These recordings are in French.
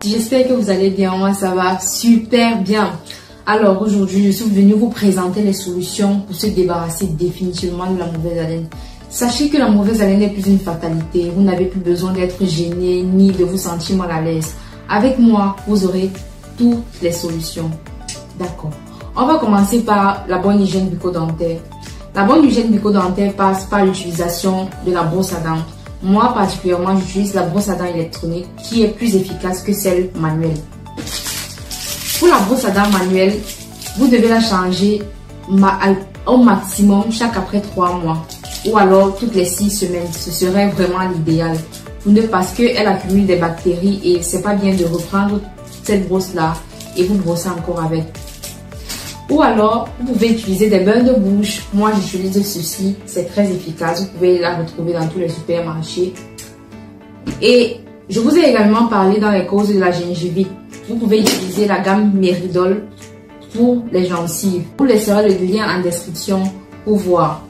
J'espère que vous allez bien, moi ça va super bien. Alors aujourd'hui, je suis venue vous présenter les solutions pour se débarrasser définitivement de la mauvaise haleine. Sachez que la mauvaise haleine n'est plus une fatalité, vous n'avez plus besoin d'être gêné ni de vous sentir mal à l'aise. Avec moi, vous aurez toutes les solutions. D'accord. On va commencer par la bonne hygiène bucco-dentaire. La bonne hygiène bucco-dentaire passe par l'utilisation de la brosse à dents. Moi particulièrement, j'utilise la brosse à dents électronique qui est plus efficace que celle manuelle. Pour la brosse à dents manuelle, vous devez la changer au maximum chaque après 3 mois ou alors toutes les 6 semaines. Ce serait vraiment l'idéal. Parce qu'elle accumule des bactéries et c'est pas bien de reprendre cette brosse là et vous brosser encore avec. Ou alors, vous pouvez utiliser des bains de bouche. Moi, j'utilise ceci. C'est très efficace. Vous pouvez la retrouver dans tous les supermarchés. Et je vous ai également parlé dans les causes de la gingivite. Vous pouvez utiliser la gamme Meridol pour les gencives. Je vous laisserai le lien en description pour voir.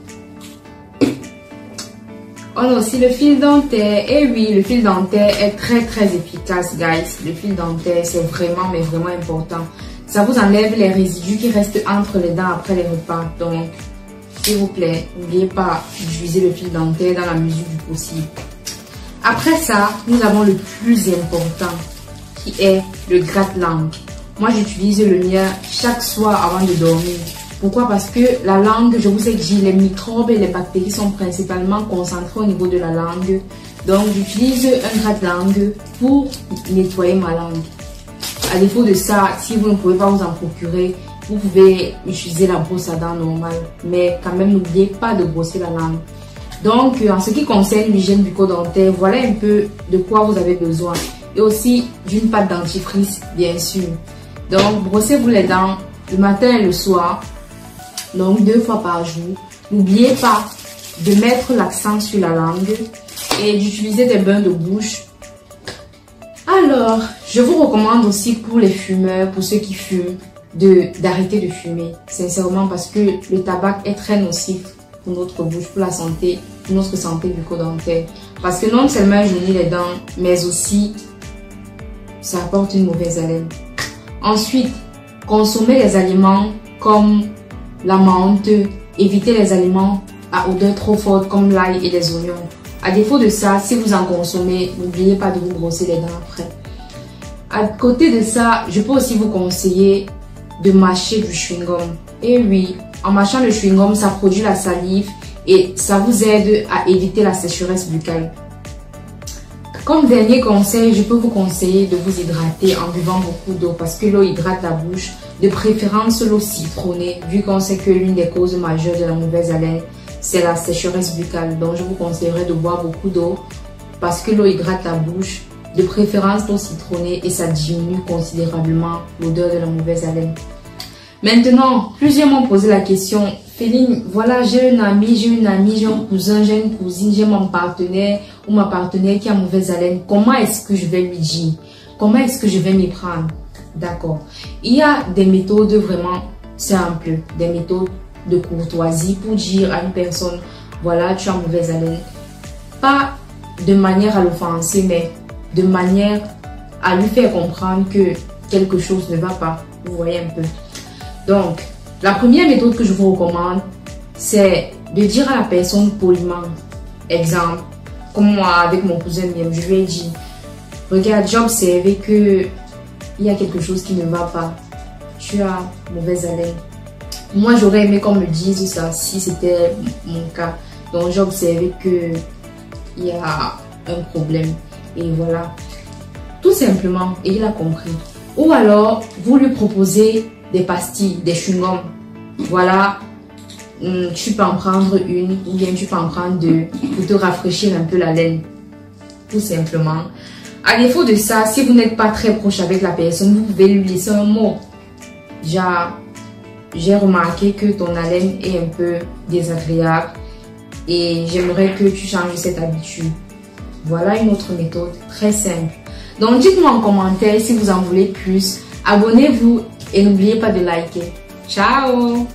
On a aussi le fil dentaire. Et oui, le fil dentaire est très efficace, guys. Le fil dentaire, c'est vraiment important. Ça vous enlève les résidus qui restent entre les dents après les repas. Donc, s'il vous plaît, n'oubliez pas d'utiliser le fil dentaire dans la mesure du possible. Après ça, nous avons le plus important, qui est le gratte-langue. Moi, j'utilise le mien chaque soir avant de dormir. Pourquoi? Parce que la langue, je vous ai dit, les microbes et les bactéries sont principalement concentrés au niveau de la langue. Donc, j'utilise un gratte-langue pour nettoyer ma langue. À défaut de ça, si vous ne pouvez pas vous en procurer, vous pouvez utiliser la brosse à dents normale. Mais quand même, n'oubliez pas de brosser la langue. Donc, en ce qui concerne l'hygiène bucco-dentaire, voilà un peu de quoi vous avez besoin. Et aussi d'une pâte dentifrice, bien sûr. Donc, brossez-vous les dents le matin et le soir. Donc, 2 fois par jour. N'oubliez pas de mettre l'accent sur la langue et d'utiliser des bains de bouche. Alors, je vous recommande aussi pour les fumeurs, pour ceux qui fument, d'arrêter de fumer. Sincèrement, parce que le tabac est très nocif pour notre bouche, pour la santé, pour notre santé bucco-dentaire. Parce que non seulement il jaunit les dents, mais aussi ça apporte une mauvaise haleine. Ensuite, consommez les aliments comme la menthe, évitez les aliments à odeur trop forte comme l'ail et les oignons. À défaut de ça, si vous en consommez, n'oubliez pas de vous brosser les dents après. À côté de ça, je peux aussi vous conseiller de mâcher du chewing-gum. Et oui, en mâchant le chewing-gum, ça produit la salive et ça vous aide à éviter la sécheresse buccale. Comme dernier conseil, je peux vous conseiller de vous hydrater en buvant beaucoup d'eau parce que l'eau hydrate la bouche, de préférence l'eau citronnée, vu qu'on sait que l'une des causes majeures de la mauvaise haleine, c'est la sécheresse buccale. Donc, je vous conseillerais de boire beaucoup d'eau parce que l'eau hydrate la bouche, de préférence l'eau citronnée et ça diminue considérablement l'odeur de la mauvaise haleine. Maintenant, plusieurs m'ont posé la question, Féline, voilà, j'ai un ami, j'ai un cousin, j'ai une cousine, j'ai mon partenaire ou ma partenaire qui a mauvaise haleine. Comment est-ce que je vais lui dire? Comment est-ce que je vais m'y prendre? D'accord. Il y a des méthodes vraiment simples, des méthodes de courtoisie pour dire à une personne, voilà, tu as mauvaise haleine. Pas de manière à l'offenser, mais de manière à lui faire comprendre que quelque chose ne va pas. Vous voyez un peu. Donc, la première méthode que je vous recommande, c'est de dire à la personne poliment. Exemple, comme moi avec mon cousin, je lui ai dit, regarde, j'ai observé que il y a quelque chose qui ne va pas. Tu as mauvaise haleine. Moi, j'aurais aimé qu'on me dise ça si c'était mon cas. Donc, j'ai observé qu'il y a un problème. Et voilà. Tout simplement. Et il a compris. Ou alors, vous lui proposez des pastilles, des chewing-gums. Voilà. Tu peux en prendre une ou bien tu peux en prendre 2 pour te rafraîchir un peu la laine. Tout simplement. À défaut de ça, si vous n'êtes pas très proche avec la personne, vous pouvez lui laisser un mot. Genre, j'ai remarqué que ton haleine est un peu désagréable et j'aimerais que tu changes cette habitude. Voilà une autre méthode très simple. Donc dites-moi en commentaire si vous en voulez plus. Abonnez-vous et n'oubliez pas de liker. Ciao!